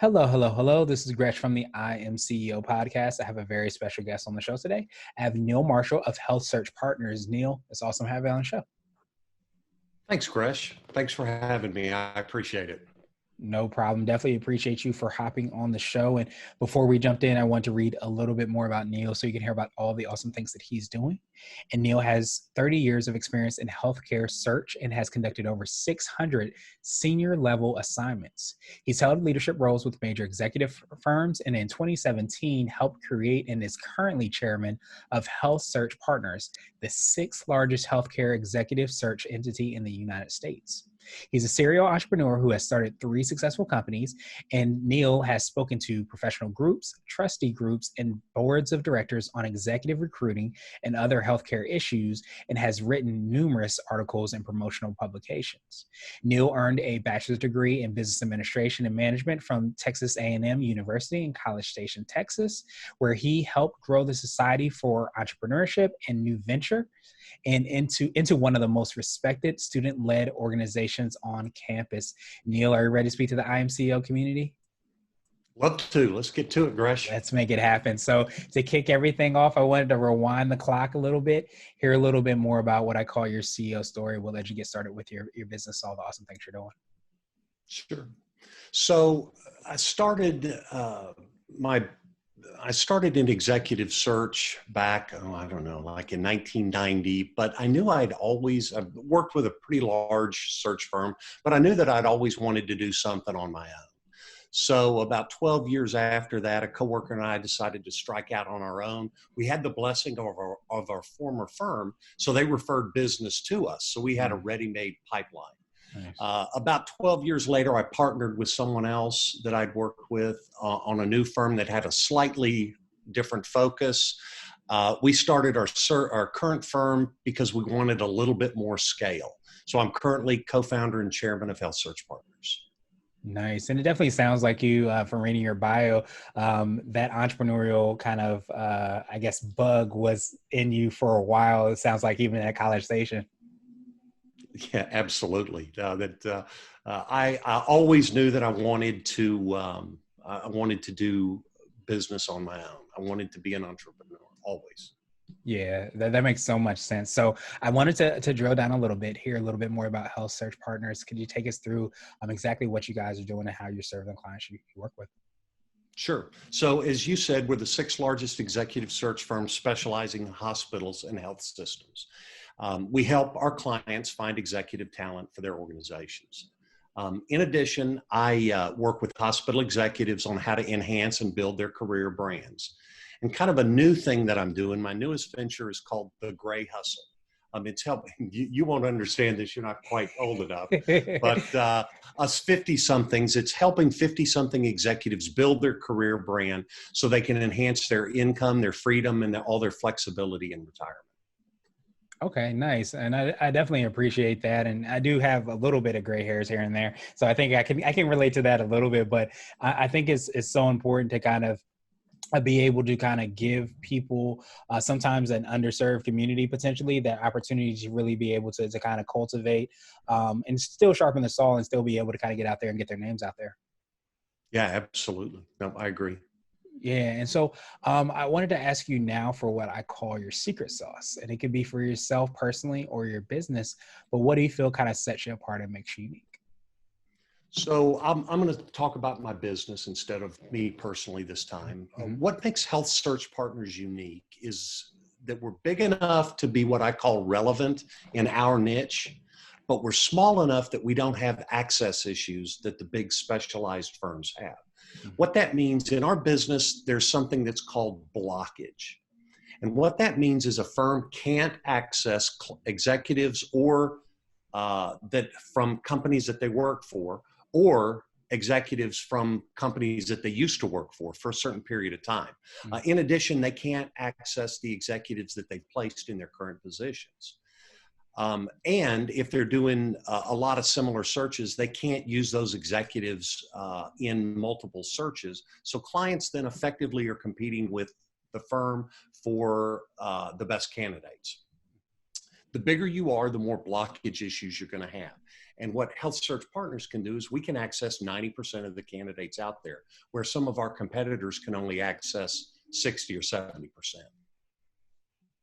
Hello, hello, hello. This is Gresh from the I Am CEO podcast. I have a very special guest on the show today. I have Neill Marshall of HealthSearch Partners. Neill, it's awesome to have you on the show. Thanks, Gresh. Thanks for having me. I appreciate it. No problem. Definitely appreciate you for hopping on the show. And before we jumped in, I want to read a little bit more about Neill so you can hear about all the awesome things that he's doing. And Neill has 30 years of experience in healthcare search and has conducted over 600 senior level assignments. He's held leadership roles with major executive firms and in 2017 helped create and is currently chairman of HealthSearch Partners, the sixth largest healthcare executive search entity in the United States. He's a serial entrepreneur who has started 3 successful companies, and Neill has spoken to professional groups, trustee groups, and boards of directors on executive recruiting and other healthcare issues, and has written numerous articles and promotional publications. Neill earned a bachelor's degree in business administration and management from Texas A&M University in College Station, Texas, where he helped grow the Society for Entrepreneurship and New Ventures and into one of the most respected student-led organizations on campus. Neill, are you ready to speak to the IMCO community? Love to. Let's get to it, Gresh. Let's make it happen. So to kick everything off, I wanted to rewind the clock a little bit, hear a little bit more about what I call your CEO story. We'll let you get started with your business, all the awesome things you're doing. Sure. So I started in executive search back, like in 1990, but I knew I've worked with a pretty large search firm, but I knew that I'd always wanted to do something on my own. So about 12 years after that, a coworker and I decided to strike out on our own. We had the blessing of our former firm, so they referred business to us. So we had a ready-made pipeline. Nice. About 12 years later, I partnered with someone else that I'd worked with on a new firm that had a slightly different focus. We started our current firm because we wanted a little bit more scale. So I'm currently co-founder and chairman of HealthSearch Partners. Nice. And it definitely sounds like you, from reading your bio, that entrepreneurial kind of, bug was in you for a while. It sounds like even at College Station. Yeah, absolutely. I always knew that I wanted to do business on my own. I wanted to be an entrepreneur, always. Yeah, that makes so much sense. So I wanted to drill down a little bit, hear a little bit more about HealthSearch Partners. Could you take us through exactly what you guys are doing and how you're serving the clients you work with? Sure. So as you said, we're the 6th largest executive search firm specializing in hospitals and health systems. We help our clients find executive talent for their organizations. In addition, I work with hospital executives on how to enhance and build their career brands. And kind of a new thing that I'm doing, my newest venture is called the Gray Hustle. It's helping, you won't understand this, you're not quite old enough, but us 50-somethings, it's helping 50-something executives build their career brand so they can enhance their income, their freedom, and all their flexibility in retirement. Okay, nice. And I definitely appreciate that. And I do have a little bit of gray hairs here and there. So I think I can relate to that a little bit, but I think it's so important to kind of be able to kind of give people sometimes an underserved community potentially that opportunity to really be able to kind of cultivate and still sharpen the saw and still be able to kind of get out there and get their names out there. Yeah, absolutely. No, I agree. Yeah. And so I wanted to ask you now for what I call your secret sauce, and it could be for yourself personally or your business, but what do you feel kind of sets you apart and makes you unique? So I'm going to talk about my business instead of me personally this time. Mm-hmm. What makes HealthSearch Partners unique is that we're big enough to be what I call relevant in our niche, but we're small enough that we don't have access issues that the big specialized firms have. Mm-hmm. What that means in our business, there's something that's called blockage. And what that means is a firm can't access executives or that from companies that they work for, or executives from companies that they used to work for a certain period of time. In addition, they can't access the executives that they've placed in their current positions. And if they're doing a lot of similar searches, they can't use those executives in multiple searches. So clients then effectively are competing with the firm for the best candidates. The bigger you are, the more blockage issues you're going to have. And what HealthSearch Partners can do is we can access 90% of the candidates out there, where some of our competitors can only access 60 or 70%.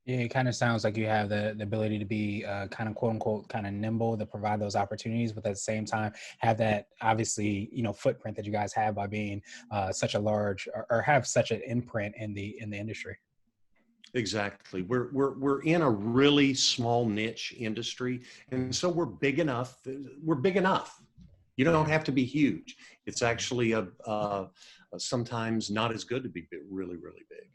Yeah, it kind of sounds like you have the ability to be kind of quote unquote kind of nimble to provide those opportunities, but at the same time have that obviously footprint that you guys have by being such a large or have such an imprint in the industry. Exactly. We're in a really small niche industry, and so we're big enough. We're big enough. You don't have to be huge. It's actually sometimes not as good to be really, really big.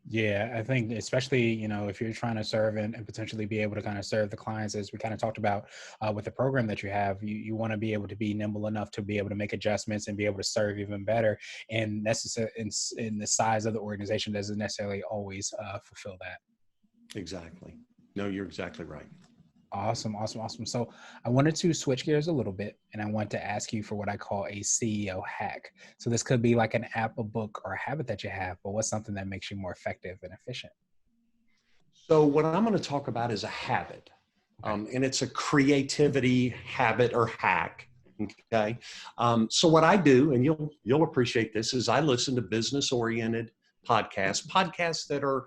Yeah, I think especially, if you're trying to serve and potentially be able to kind of serve the clients, as we kind of talked about with the program that you have, you want to be able to be nimble enough to be able to make adjustments and be able to serve even better. And necessary in the size of the organization doesn't necessarily always fulfill that. Exactly. No, you're exactly right. Awesome. So I wanted to switch gears a little bit, and I want to ask you for what I call a CEO hack. So this could be like an app, a book, or a habit that you have, but what's something that makes you more effective and efficient? So what I'm going to talk about is a habit, Okay. and it's a creativity habit or hack. Okay. So what I do, and you'll appreciate this, is I listen to business-oriented podcasts that are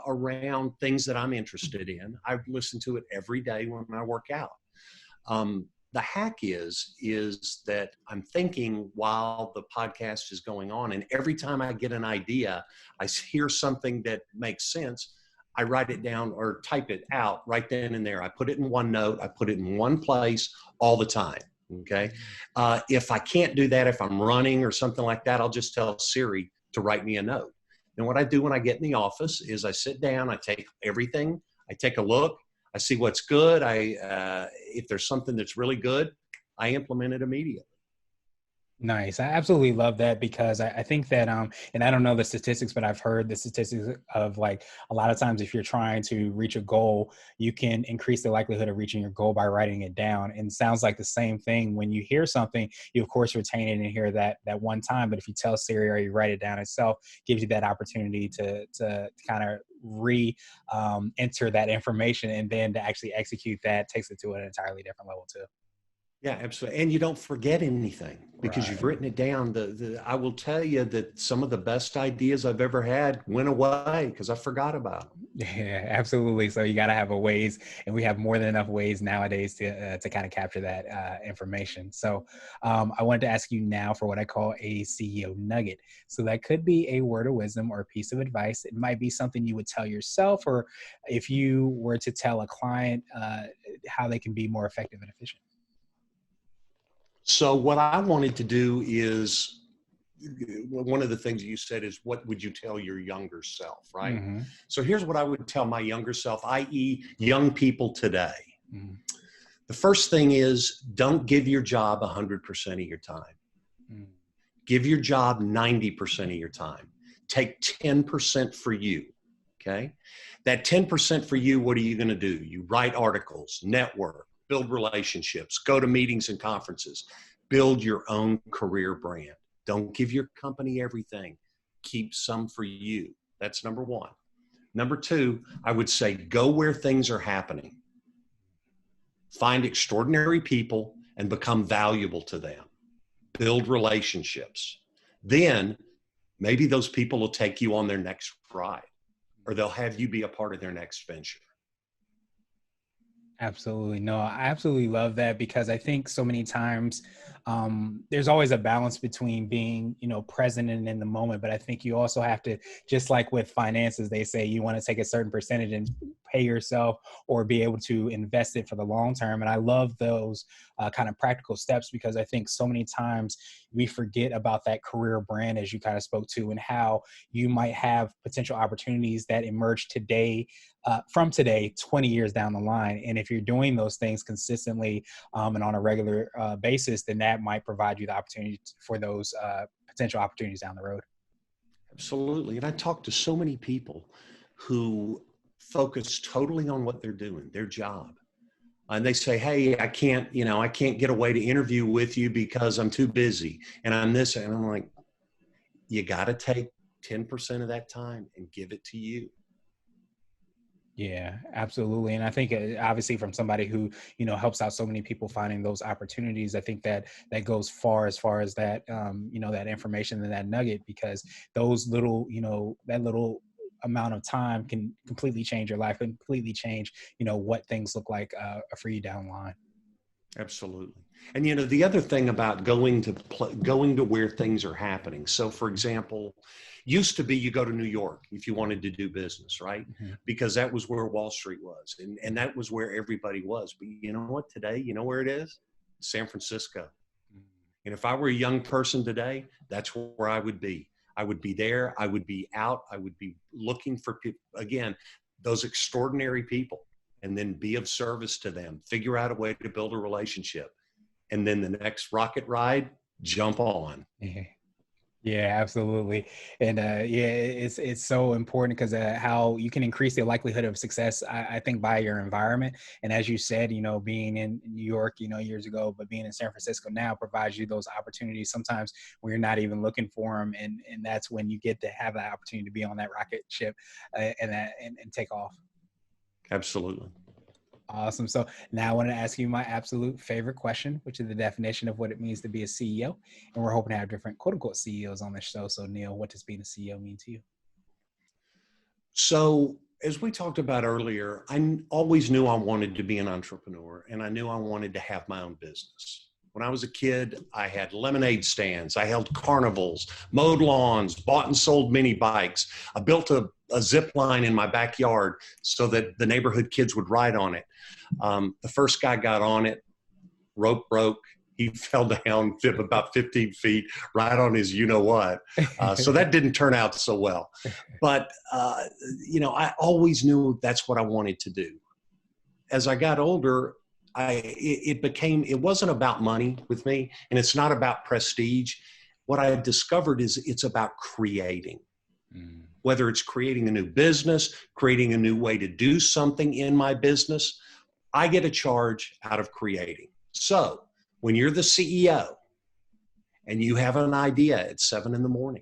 around things that I'm interested in. I listen to it every day when I work out. The hack is that I'm thinking while the podcast is going on, and every time I get an idea, I hear something that makes sense, I write it down or type it out right then and there. I put it in OneNote. I put it in one place all the time. Okay. If I can't do that, if I'm running or something like that, I'll just tell Siri to write me a note. And what I do when I get in the office is I sit down, I take everything, I take a look, I see what's good. If there's something that's really good, I implement it immediately. Nice. I absolutely love that because I think that, and I don't know the statistics, but I've heard the statistics of like a lot of times if you're trying to reach a goal, you can increase the likelihood of reaching your goal by writing it down. And it sounds like the same thing when you hear something, you of course retain it and hear that one time, but if you tell Siri or you write it down itself, gives you that opportunity to kind of enter that information, and then to actually execute that takes it to an entirely different level too. Yeah, absolutely. And you don't forget anything because you've Right. written it down. I will tell you that some of the best ideas I've ever had went away because I forgot about them. Yeah, absolutely. So you got to have a ways, and we have more than enough ways nowadays to kind of capture that information. So I wanted to ask you now for what I call a CEO nugget. So that could be a word of wisdom or a piece of advice. It might be something you would tell yourself, or if you were to tell a client how they can be more effective and efficient. So what I wanted to do is one of the things you said is what would you tell your younger self, right? Mm-hmm. So here's what I would tell my younger self, i.e. young people today. Mm-hmm. The first thing is don't give your job 100% of your time. Mm-hmm. Give your job 90% of your time. Take 10% for you, okay? That 10% for you, what are you going to do? You write articles, network, build relationships, go to meetings and conferences, build your own career brand. Don't give your company everything. Keep some for you. That's number one. Number two, I would say go where things are happening. Find extraordinary people and become valuable to them. Build relationships. Then maybe those people will take you on their next ride, or they'll have you be a part of their next venture. Absolutely. No, I absolutely love that because I think so many times there's always a balance between being, present and in the moment. But I think you also have to, just like with finances, they say you want to take a certain percentage and pay yourself or be able to invest it for the long term. And I love those kind of practical steps because I think so many times we forget about that career brand, as you kind of spoke to, and how you might have potential opportunities that emerge today from today, 20 years down the line. And if you're doing those things consistently and on a regular basis, then that might provide you the opportunity for those potential opportunities down the road. Absolutely. And I talk to so many people who focus totally on what they're doing, their job. And they say, hey, I can't get away to interview with you because I'm too busy and I'm this. And I'm like, you got to take 10% of that time and give it to you. Yeah, absolutely. And I think obviously from somebody who, helps out so many people finding those opportunities, I think that that goes far as that, that information and that nugget, because those little, that little amount of time can completely change your life, completely change, what things look like for you down the line. Absolutely. And the other thing about going to where things are happening. So for example, used to be you go to New York if you wanted to do business, right? Mhm. Because that was where Wall Street was, and that was where everybody was. But you know what, today, you know where it is? San Francisco. And if I were a young person today, that's where I would be. I would be there. I would be out. I would be looking for people, again, those extraordinary people, and then be of service to them, figure out a way to build a relationship. And then the next rocket ride, jump on. Yeah. Yeah, absolutely. And yeah, it's so important because how you can increase the likelihood of success, I think, by your environment. And as you said, being in New York, years ago, but being in San Francisco now provides you those opportunities sometimes when you're not even looking for them. And that's when you get to have that opportunity to be on that rocket ship and take off. Absolutely. Awesome. So now I want to ask you my absolute favorite question, which is the definition of what it means to be a CEO. And we're hoping to have different quote unquote CEOs on the show. So Neill, what does being a CEO mean to you? So, as we talked about earlier, I always knew I wanted to be an entrepreneur, and I knew I wanted to have my own business. When I was a kid, I had lemonade stands, I held carnivals, mowed lawns, bought and sold mini bikes. I built a zip line in my backyard so that the neighborhood kids would ride on it. The first guy got on it, rope broke. He fell down about 15 feet right on his you-know-what. So that didn't turn out so well. But, I always knew that's what I wanted to do. As I got older, it wasn't about money with me, and it's not about prestige. What I discovered is it's about creating. Whether it's creating a new business, creating a new way to do something in my business, I get a charge out of creating. So when you're the CEO and you have an idea at 7 a.m,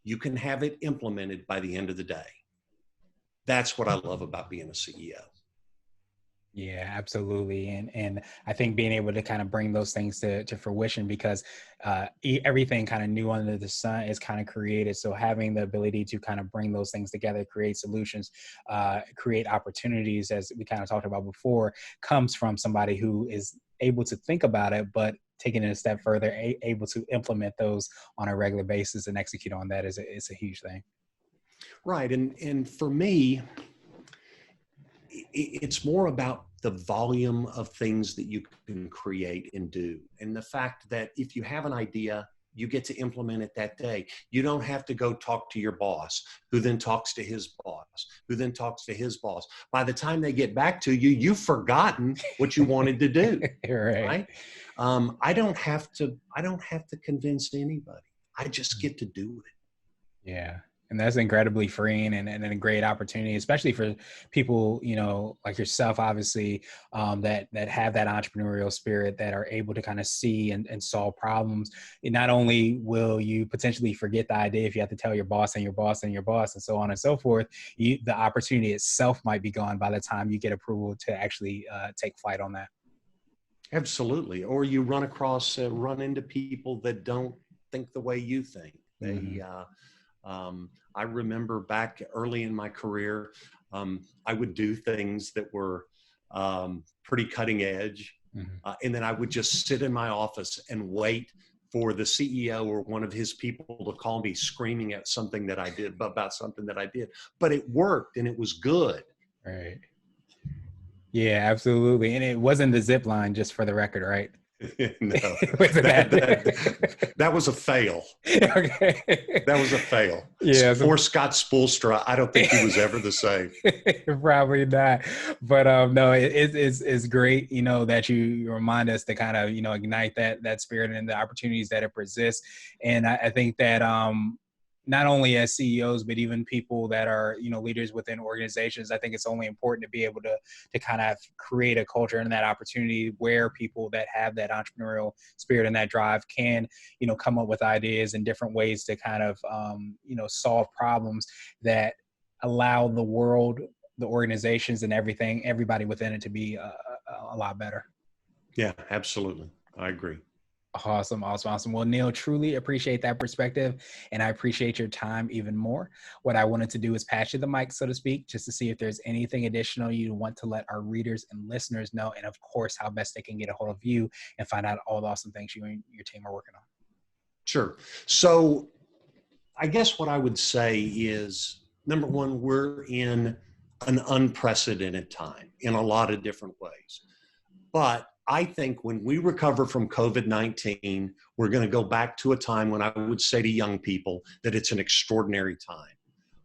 you can have it implemented by the end of the day. That's what I love about being a CEO. Yeah, absolutely. And I think being able to kind of bring those things to fruition, because everything kind of new under the sun is kind of created. So having the ability to kind of bring those things together, create solutions, create opportunities, as we kind of talked about before, comes from somebody who is able to think about it, but taking it a step further, able to implement those on a regular basis and execute on that is a huge thing. Right. And for me, it's more about the volume of things that you can create and do. And the fact that if you have an idea, you get to implement it that day. You don't have to go talk to your boss, who then talks to his boss, who then talks to his boss. By the time they get back to you, you've forgotten what you wanted to do. Right? I don't have to convince anybody. I just get to do it. Yeah. And that's incredibly freeing and a great opportunity, especially for people, like yourself, obviously, that have that entrepreneurial spirit, that are able to kind of see and solve problems. And not only will you potentially forget the idea if you have to tell your boss and your boss and your boss and so on and so forth, the opportunity itself might be gone by the time you get approval to actually take flight on that. Absolutely. Or you run into people that don't think the way you think. I remember back early in my career, I would do things that were pretty cutting edge. And then I would just sit in my office and wait for the CEO or one of his people to call me screaming at something that I did, about something that I did. But it worked and it was good. Right. Yeah, absolutely. And it wasn't the zip line, just for the record, right? No, that was a fail. Okay. That was a fail. Yeah. For Scott Spoelstra, I don't think he was ever the same. Probably not. But no, it's great, that you remind us to kind of, ignite that spirit and the opportunities that it presents. And I think that not only as CEOs, but even people that are, leaders within organizations, I think it's only important to be able to kind of create a culture and that opportunity where people that have that entrepreneurial spirit and that drive can, come up with ideas and different ways to kind of, solve problems that allow the world the organizations and everybody within it to be a lot better. Yeah, absolutely. I agree. Awesome. Well, Neill, truly appreciate that perspective, and I appreciate your time even more. What I wanted to do is pass you the mic, so to speak, just to see if there's anything additional you want to let our readers and listeners know, and of course, how best they can get a hold of you and find out all the awesome things you and your team are working on. Sure. So I guess what I would say is, number one, we're in an unprecedented time in a lot of different ways. But I think when we recover from COVID-19, we're going to go back to a time when I would say to young people that it's an extraordinary time.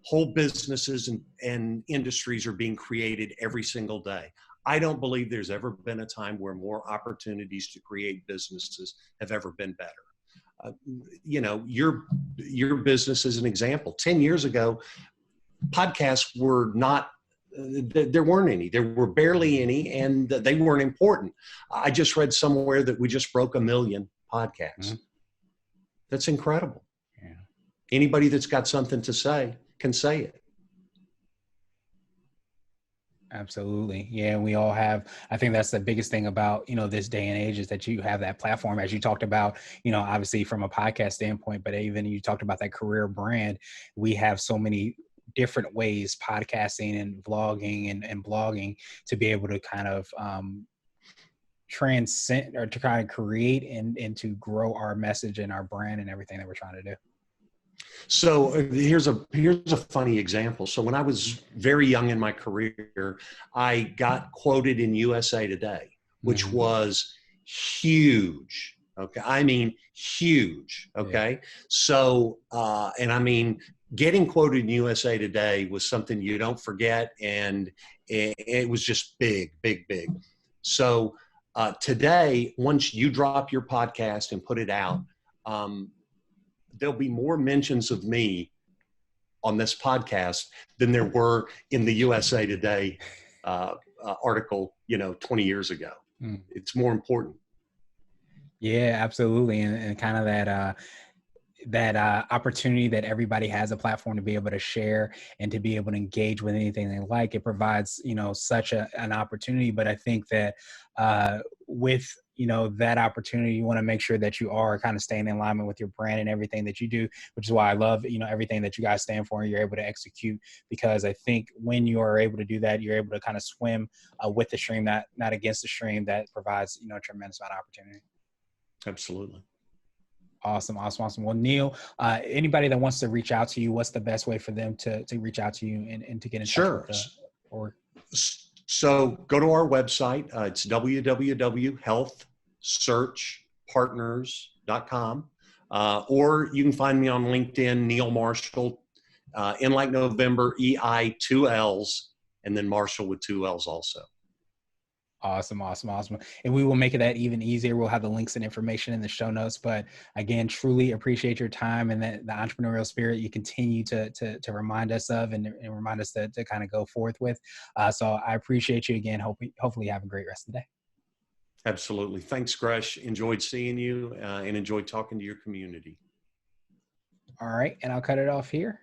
Whole businesses and industries are being created every single day. I don't believe there's ever been a time where more opportunities to create businesses have ever been better. Your business is an example. 10 years ago, podcasts were not, there weren't any. There were barely any, and they weren't important. I just read somewhere that we just broke 1 million podcasts. Mm-hmm. That's incredible. Yeah. Anybody that's got something to say can say it. Absolutely. Yeah. We all have, I think that's the biggest thing about, this day and age is that you have that platform, as you talked about, obviously from a podcast standpoint, but even you talked about that career brand. We have so many different ways, podcasting and vlogging and blogging, to be able to kind of transcend or to kind of create and to grow our message and our brand and everything that we're trying to do. So here's a funny example. So when I was very young in my career, I got quoted in USA Today, which mm-hmm. was huge. Okay. I mean, huge. Okay. Yeah. So, and I mean, getting quoted in USA Today was something you don't forget. And it was just big. So today, once you drop your podcast and put it out, there'll be more mentions of me on this podcast than there were in the USA Today article, 20 years ago. Mm. It's more important. Yeah, absolutely. And kind of that opportunity that everybody has a platform to be able to share and to be able to engage with anything they like. It provides, such an opportunity. But I think that with, that opportunity, you want to make sure that you are kind of staying in alignment with your brand and everything that you do, which is why I love, everything that you guys stand for and you're able to execute, because I think when you are able to do that, you're able to kind of swim with the stream, not against the stream. That provides, a tremendous amount of opportunity. Absolutely. Awesome. Well, Neill, anybody that wants to reach out to you, what's the best way for them to reach out to you and to get in touch with or? So go to our website. It's www.healthsearchpartners.com. Or you can find me on LinkedIn, Neill Marshall, N like November, EI 2 L's, and then Marshall with 2 L's also. Awesome. And we will make it that even easier. We'll have the links and information in the show notes. But again, truly appreciate your time and the entrepreneurial spirit you continue to remind us of and remind us to kind of go forth with. So I appreciate you again. Hopefully you have a great rest of the day. Absolutely. Thanks, Gresh. Enjoyed seeing you and enjoyed talking to your community. All right. And I'll cut it off here.